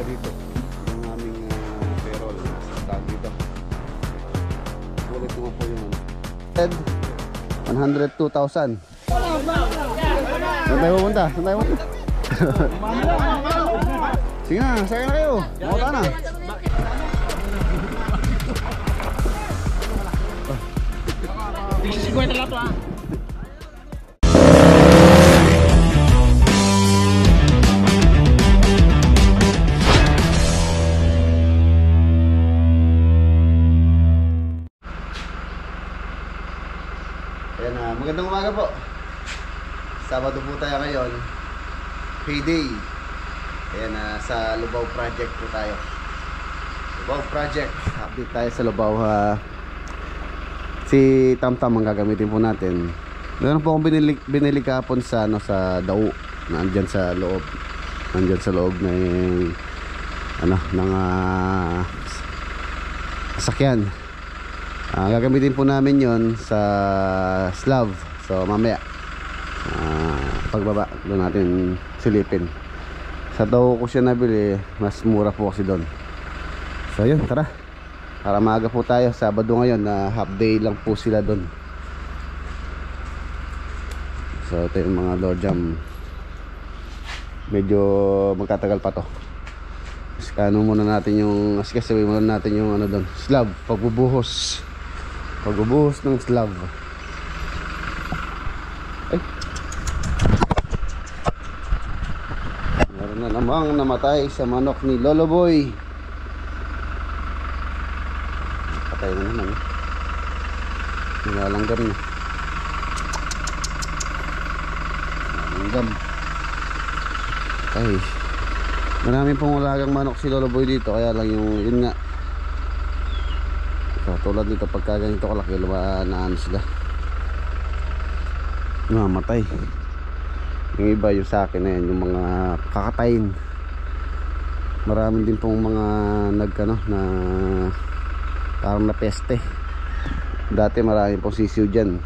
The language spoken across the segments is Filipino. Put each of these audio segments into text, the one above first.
dito. Yung aming payroll. Tawag dito. Ulit mo po yung 102,000. Saan tayo pupunta? Saan tayo pupunta? Sige na, sakay na kayo. Makuta na. Siguro na to ah. Ayan na, magandang umaga po. Sabado po tayo ngayon. Payday. Ayan na, sa Lubao Project po tayo. Lubao Project. Update tayo sa Lubao ha. Si Tamtam ang gagamitin po natin. Meron po akong binili kahapon sa, sa Dao. Nandyan sa loob. Nandyan sa loob na yung ng sasakyan. Gagamitin po namin yon sa Slav. So mamaya pagbaba doon natin silipin. Sa Dao ko siya nabili, mas mura po kasi doon. So yun, tara. Para maaga po tayo. Sabado ngayon na half day lang po sila doon. So ito yung mga door jam. Medyo magkatagal pa to. Ano muna natin yung asikasawin muna natin yung doon, slab, pagbubuhos ng slab. Ay, meron na namang namatay sa manok ni Lolo Boy. Patay na naman. Nilalanggam niya. Nilalanggam. Ay, marami pong ulagang manok si Lolo Boy dito. Kaya lang yun nga. So, tulad dito pagka ganito kalaki, lumaan sila. Namatay. Yung iba yung sa akin na yan, yung mga kakatayin. Marami din pong mga na parang na peste. Dati marami pong sisiw dyan.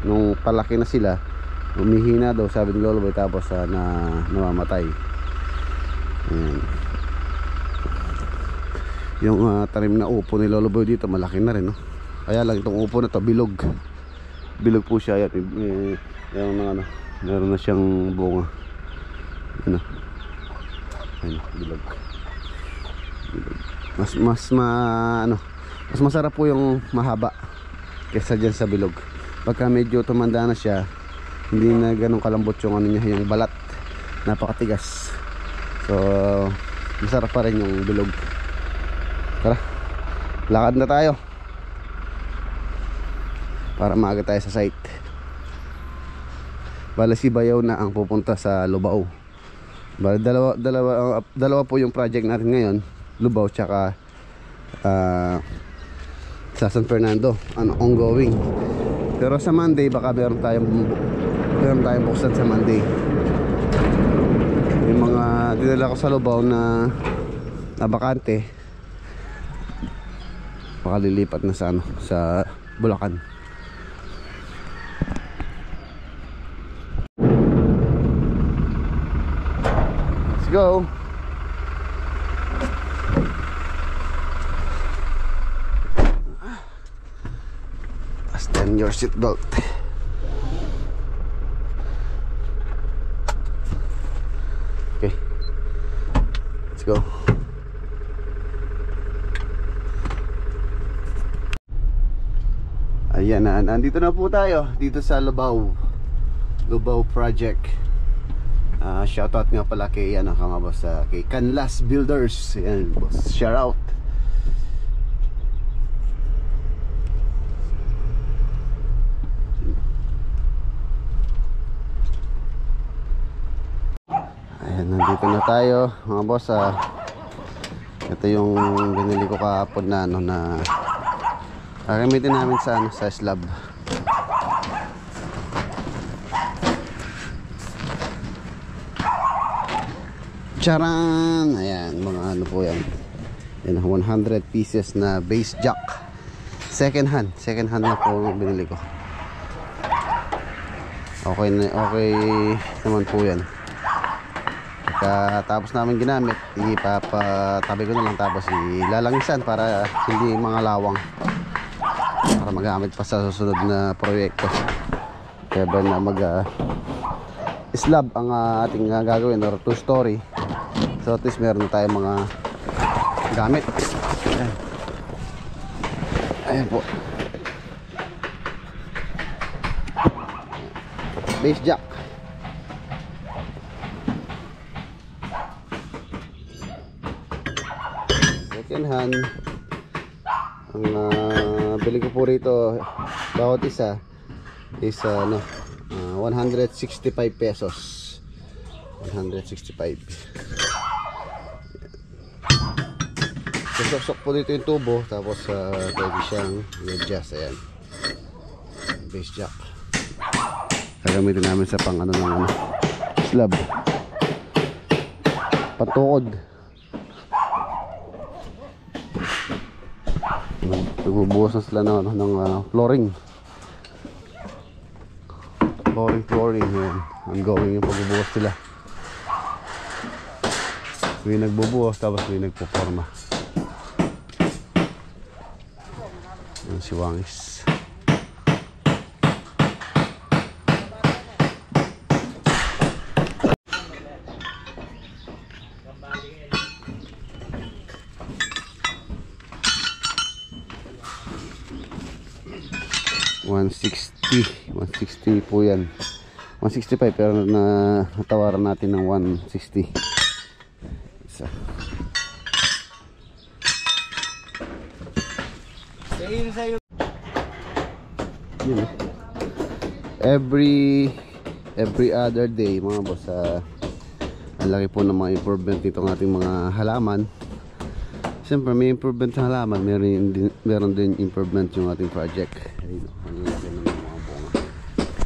Nung palaki na sila, humihina daw sabi ni Lolo Boy, tapos namamatay. Ayan. Yung tanim na upo ni Lolo Boy dito malaki na rin, no? Kaya lang itong upo na to bilog po siya. Ayan, meron na siyang bunga. Ayan, bilog. Mas masarap po yung mahaba kaysa dyan sa bilog. Pagka medyo tumanda na siya, hindi na ganun kalambot yung yung balat, napakatigas. So masarap pa rin yung bilog. Tara, lakad na tayo para maaga tayo sa site. Bala si Bayaw na ang pupunta sa Lubao. Bala dalawa po yung project natin ngayon, Lubao tsaka sa San Fernando, ongoing. Pero sa Monday baka meron tayong buksan sa Monday. Yung mga dinala ko sa Lubao na bakante, baka lilipat na sa Bulacan. Let's go. Fasten your seatbelt. Okay, let's go. Ayan na, nandito na po tayo dito sa Lubao Project. Shoutout nga pala kay boss, kay Canlas Builders. Ayan, boss, shout out. Ayan, nandito na tayo mga boss. Ito yung binili ko kahapon na gagamitin namin sa slab. Charan! Ayan, mga po yan. Yan, 100 pieces na base jack. Second hand na po binili ko. Okay naman po yan. Pagkatapos namin ginamit, ipapatabi ko na lang, tapos ilalangisan para hindi mga lawang, para magamit pa sa susunod na proyekto. Kaya ba na mag slab ang ating gagawin, or 2-story. So at least meron na tayong mga gamit. Ayan, ayan po, base jack. Second hand. Ang bili ko po rito, bawat isa is 165 pesos. 165. Susok po dito yung tubo, tapos pwede siyang i-adjust. Ayan, base jack. Gagamitin namin sa pang ano ng slab, patukod. Nagbubuhos na sila ng flooring. Ayan, ongoing yung pagbubuhos sila. May nagbubuhos, tapos may nagpuporma. Ayan si Wangis. $160 po yan. 165 pero natawaran natin ng 160. Isa. Yun. Every other day mga boss, ang laki po ng mga improvement nitong ating mga halaman. Siyempre may improvement sa halaman, meron din improvement yung ating project. Ayun, ang laki ng mga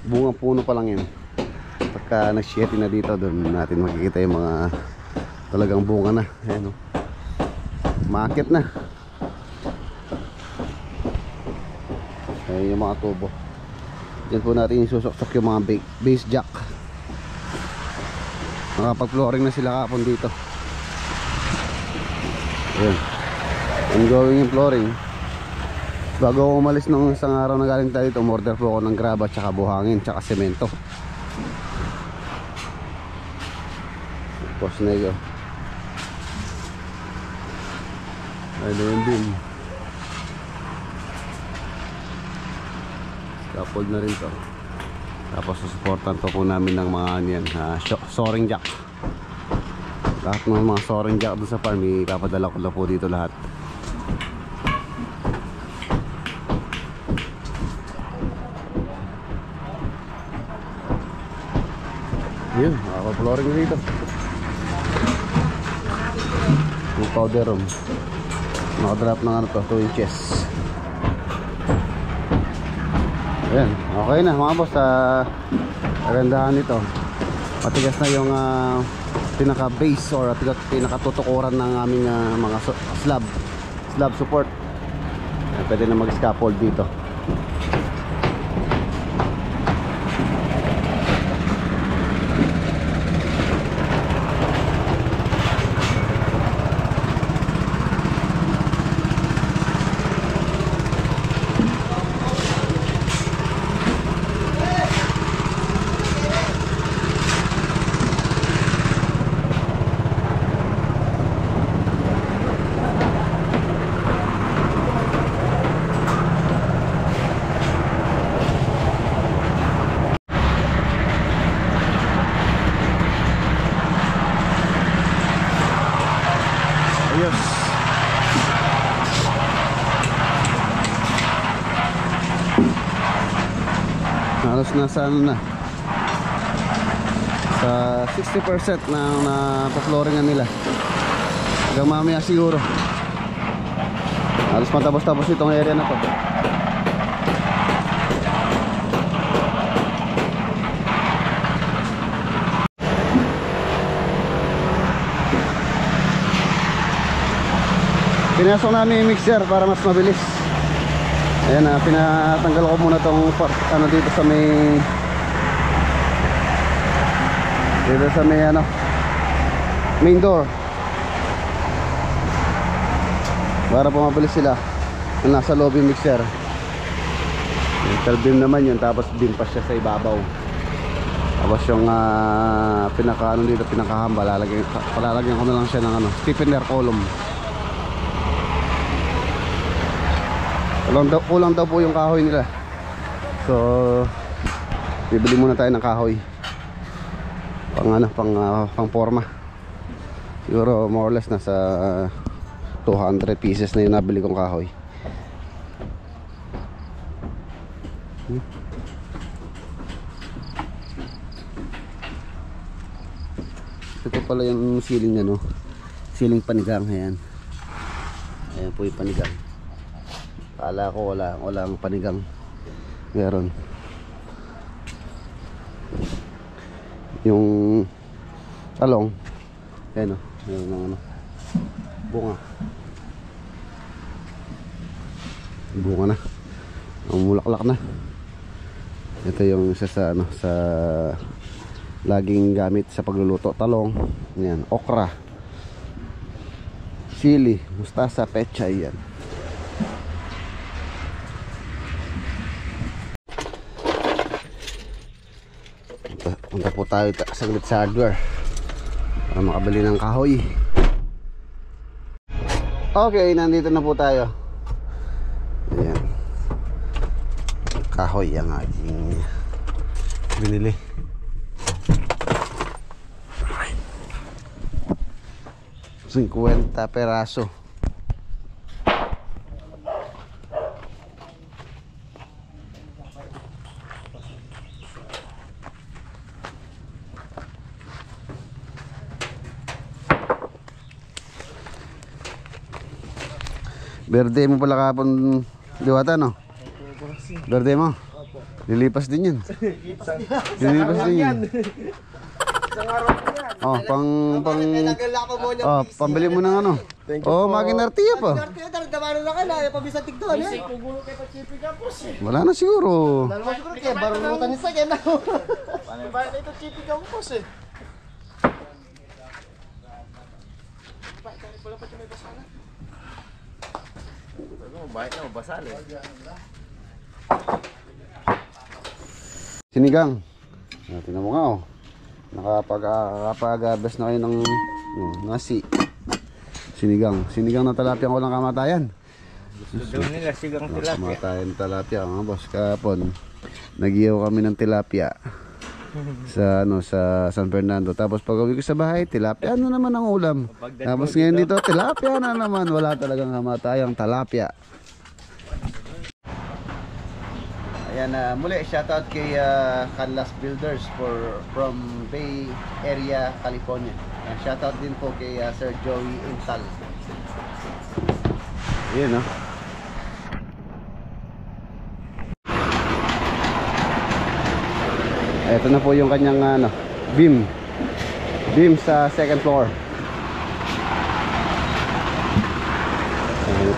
bunga puno pa lang yan. Pagka nag-shitty na dito, doon natin makikita yung mga talagang bunga na. Ayan, maakit na. Ayun yung mga tubo. Diyan po natin isusok yung mga base jack. Nakapag-flooring na sila kapon dito. Ayan, ongoing yung flooring. Bago ako umalis ng isang araw na galing tayo dito, umorder po ako ng graba, tsaka buhangin, tsaka semento. Tapos na yun. Ayun din. Scaffold na rin to. Tapos susuportan pa po namin ng mga yan, soaring jack. Lahat ng mga soaring jack doon sa farm, ipapadala ko na po dito lahat. Yun, nakaka-flooring dito. Yung powder room, nakadrop ng ano to, 2 inches. Ayan, okay na mga boss. Kagandahan nito, matigas na yung pinaka base or pinakatutukuran ng aming mga slab support. Pwede na mag scaffold dito. Ayos. Halos nasa ano na, sa 60% na pa-flooringan nila. Hanggang mamaya siguro halos matapos-tapos itong area na to. Pinasok namin yung mixer para mas mabilis. Ayan, pinatanggal ko muna tong ano dito sa may main door. Para po mabilis sila na nasa loob yung mixer. Metal beam naman yun, tapos beam pa siya sa ibabaw. Tapos yung pinaka ano dito, pinakahamba, palalagyan ko na lang siya ng ano, stiffener column. Kulang daw po yung kahoy nila. So bibili muna tayo ng kahoy pang ano, pang forma. Siguro more or less nasa 200 pieces na yung nabili kong kahoy. Ito pala yung ceiling niya, no? Ceiling panigang, ayan. Ayan po yung panigang. Kala ko walang panigang. Meron. Yung talong, ayan, no? Meron ng ano, bunga. Bunga na. Ang mulaklak na. Ito yung isa sa ano, sa laging gamit sa pagluluto, talong. Ayan, okra, sili, mustasa, pechay, yan. Punta po tayo saglit sa hardware para makabili ng kahoy. Okay, nandito na po tayo. Ayan, kahoy ang aking binili. $50 peraso. Birthday mo pala kahapon, Diwata, no? Birthday mo? Lilipas din yan. Lilipas din yan. Oh, pambili mo ng ano? Oh, maginartiya pa. Wala na siguro. Sinigang. Tingnan mo nga, oh. Nakapag-harvest na kayo ng nasi. Sinigang na talapia ko lang kamatayan. Gusto daw nila sigang tilapia. Kamatayan talapia, mga boss. Kahapon nag-ihaw kami ng tilapia sa ano, sa San Fernando. Tapos pag-uwi ko sa bahay, tilapia ano naman ang ulam. Tapos ngayon dito, tilapia na naman. Wala talagang kamatayang talapia. Ayan, muli shoutout kay Canlas Builders from Bay Area, California. Shoutout din po kay Sir Joey Intal. Ayan, no? Ito na po yung kanyang ano, beam sa second floor.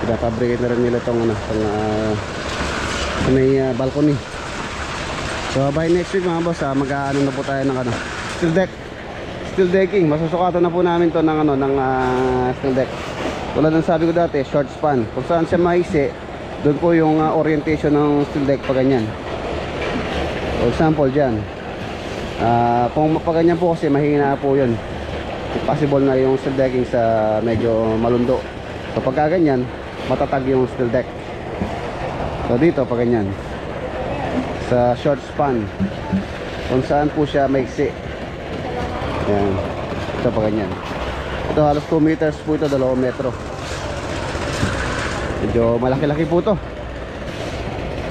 Pinafabricate na rin nila itong ano, may balcony. So by next week, mga boss, mag-aano na po tayo ng ano, steel decking. Masusukatan na po namin to ng ano, ng steel deck. Tulad ng sabi ko dati, short span. Kung saan siya maiksi, doon po yung orientation ng steel deck pa ganyan. For example dyan, kung mapaganyan po kasi mahina po yun. Possible na yung steel decking sa medyo malundo. So pagka ganyan, matatag yung steel deck. So dito pa ganyan, sa short span, kung saan po siya maiksi. Ayan, ito pa ganyan. Ito halos 2 meters po ito, 2 metro. Medyo malaki-laki po ito.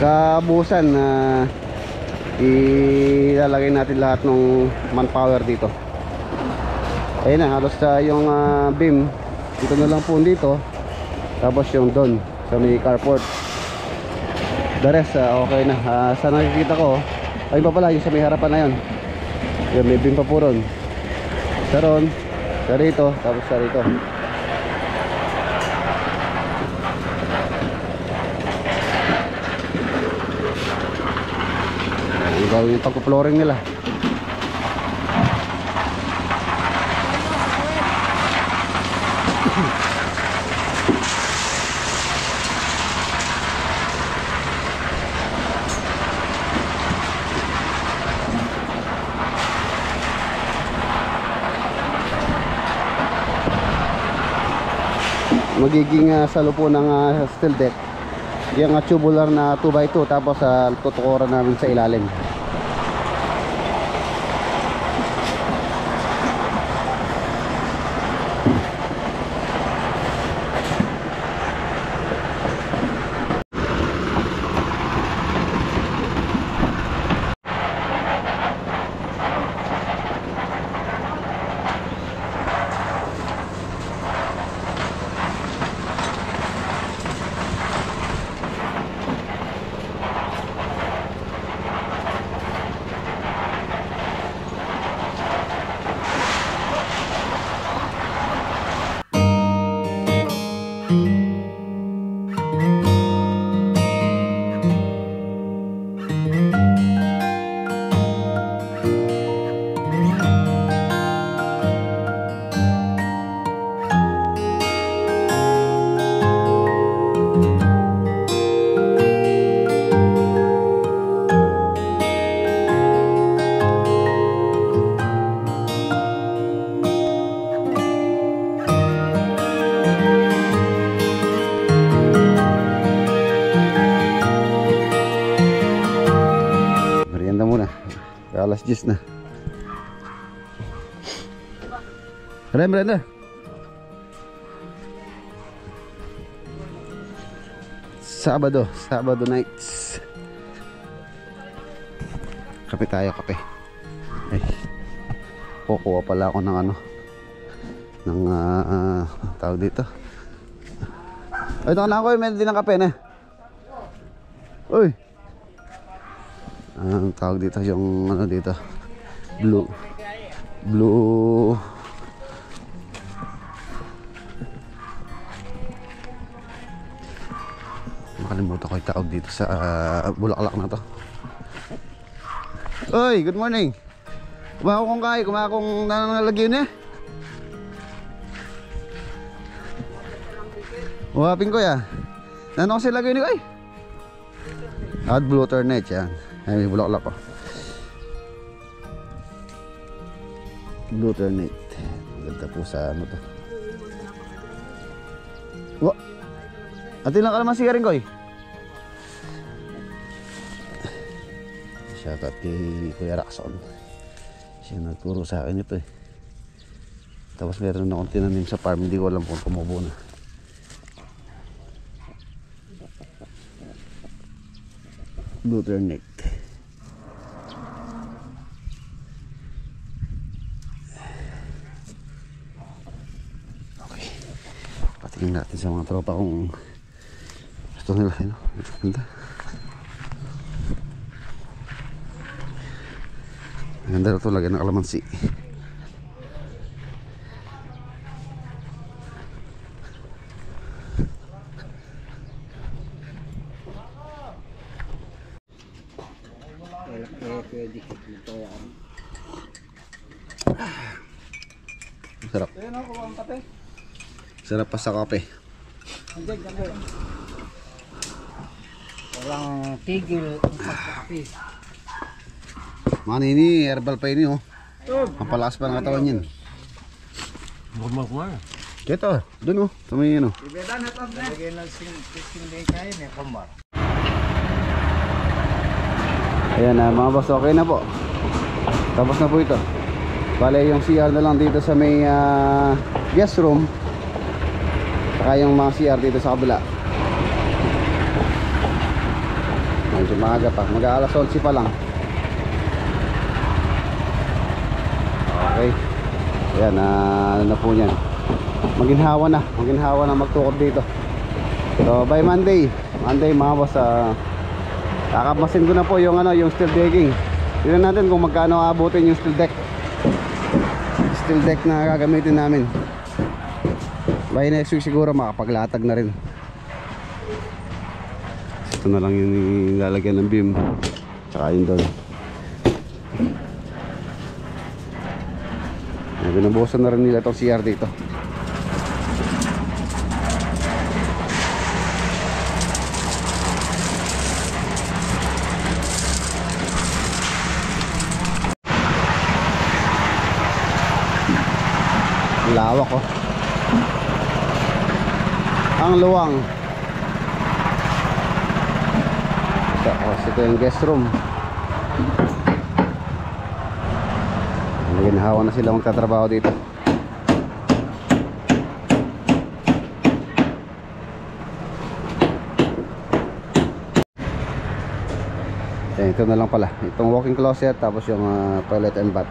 Kabusan na ilalagay natin lahat ng manpower dito. Ayun na, halos yung beam dito na lang po dito. Tapos yung doon sa may carport. The rest, okay na. Sa nakikita ko, ay pa pala yung sa may harapan na yun. Yung may beam pa po ron. Sa ron, sa rito, tapos sa rito. Ang gawin yung pagpo-flooring nila. magiging salo po ng steel deck yung tubular na 2x2, tapos tutukuran namin sa ilalim. Alas 10 na. Merenda. Sabado nights. Kape tayo, kape. Ay. Kukuha pala ako ng ng tawag dito. Ito na ako, may din ng kape na. Uy. Ang tawag dito yung dito, blue makalimutan ko yung tawag dito sa bulaklak na to. Oy, good morning. Kumako kong kay, kumako kong nanangalagyan eh. Wapin ko ya. Nano kasi lagay ni ko ay. At blue turnet yan. Ay, may bulaklak ko. Blue turnet. Ganda po sa to. Wah. Atin lang kalamansi ka rin ko eh. Shoutout kay Kuya Raxon. Siya nagturo sa akin ito eh. Tapos meron na akong tinanim sa farm. Hindi ko alam kung tumubo na. Blue turnet. Okay. Patingin natin sa mga tropa kung gusto nila. Ganda. Ganda na ito, lagyan ng kalamansi. Sarap. Sarap pa sa kape. Walang tigil ang pagkape. Manini, herbal pa ini oh. Ang palakas pa ng katawan yan. Normal ko na. Kito, dun oh. Tumay yan oh. Ibeda na ito. Lagyan ng sinding kayo ni Kumar. Ayan na mga boss, okay na po. Tapos na po ito. Bale yung CR na lang dito sa may guest room. Saka yung mga CR dito sa kabila. Medyo maaga pa, mag-aalas 11 pa lang. Okay. Ayan, ano na po yan. Maginhawa na magtukod dito. So by Monday mga boss, kakamasin ko na po yung yung steel decking. Tignan natin kung magkano aabutin yung steel deck na gagamitin namin. By next week siguro makapaglatag na rin. Ito na lang yung lalagyan ng beam. Tsaka yun doon. Binabuhusan na rin nila itong CR dito. Lawak oh. ang luwang. Ito yung guest room. Ginahawa na sila magtatrabaho dito. Ito na lang pala, itong walk-in closet, tapos yung toilet and bath.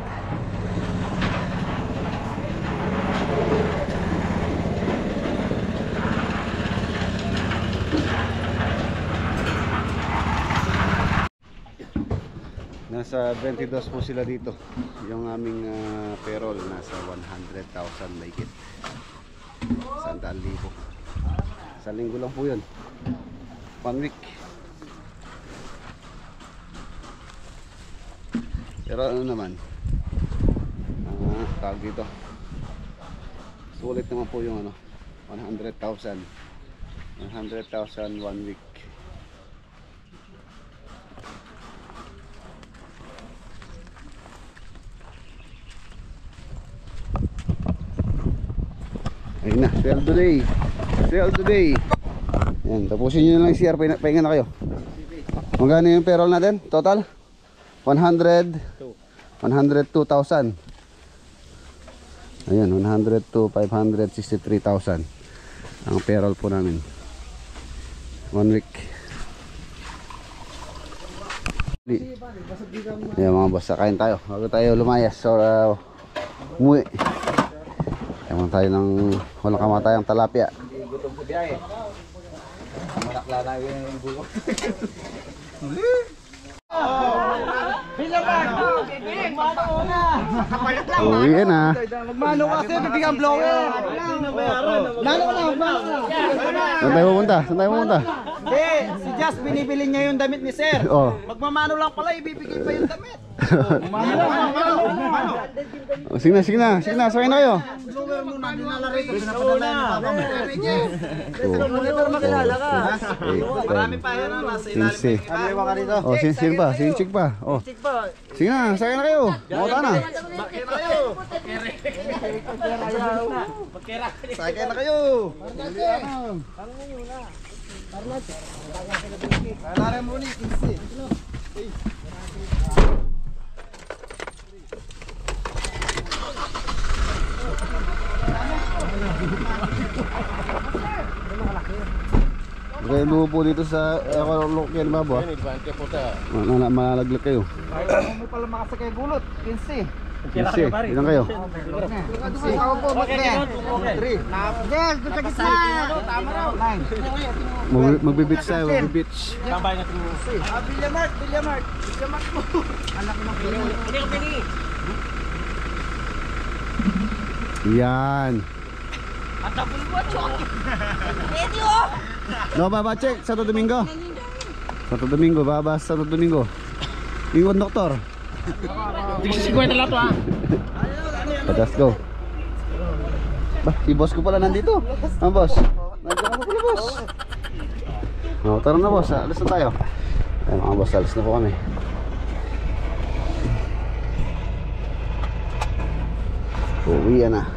Nasa 22 po sila dito. Yung aming payroll nasa 100,000 mahigit. 100,000. Sa linggo lang po yun. 1 week. Pero ano naman, tawag dito, sulit naman po yung 100,000 1 week. Ayun na, sweldo day. Sweldo day. Yan, tapusin nyo na lang CR, pahinga na kayo. Magkano yung payroll natin? Total? 102,000. Ayan, 102,563,000 ang payroll po namin. 1 week. Ayan mga boss, kain tayo bago tayo lumayas. So, umuwi. Ewan tayo ng walang kamatayang talapia. Gutom sa biyahe. Manakla na yung bulo. Uwi na. Magmano kasi, bibigyan blower. Nano na, magmano na. Saan tayo pupunta? Saan tayo pupunta? Hindi, si Just binibili niya yung damit ni Sir. Oh. Magmamano lang pala, ibibigay pa yung damit. Oh, sige na, sige na. Sige na, sakay na kayo. Blower muna, dinala rito. Pinapadala niya pa. Marami pa yan, nasa ilalim. Sinsi. Oh, sinsi pa. Sinchik pa. Oh. Sige na, sakay na kayo. Mauta na. Sakay na kayo. Alare mo ni 15. Kayo luho po dito sa Lokyan Babo. Malaglag kayo. Ayaw mo pala makasakay gulot. 15. Kasi, ilan kayo? Ako po, Makre. 3. Yes, doon sa gitna. Tama raw. 9. Magbibitch tayo, magbibitch. Tambay na ito. Bilyamart mo. Anak mo. Pili. Yan. At ako mo, chok. Pwede oh. No, baba check, Santo Domingo. Santo Domingo, baba Santo Domingo. Yung doktor. Siguro na lang to ha. Let's go. Bah, si boss ko pala nandito. Ah, boss. Nandiyan ka na pala, boss. Oh, tara na, boss. Alis na tayo. Ay, mga boss, alis na po kami. Uwi na.